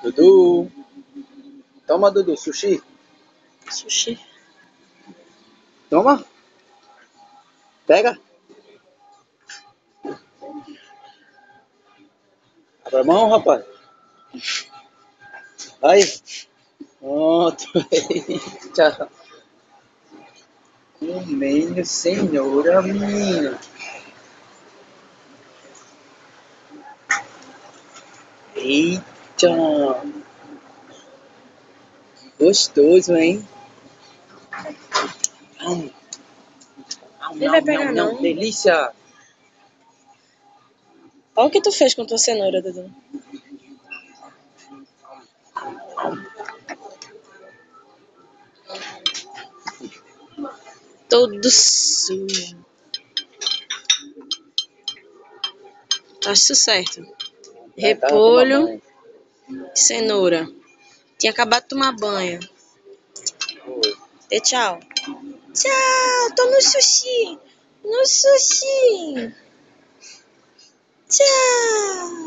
Dudu. Toma, Dudu, sushi. Sushi. Toma. Pega. Abra a mão, rapaz. Aí. Pronto. Tchau. Comendo cenoura, menino. Eita. Gostoso, hein? Ele vai pegar não. Delícia. Olha o que tu fez com tua cenoura, Dudu. Todo sujo. Tá certo. Repolho, cenoura. Tinha acabado de tomar banho. Dê tchau. Tchau, tô no sushi. No sushi. Tchau.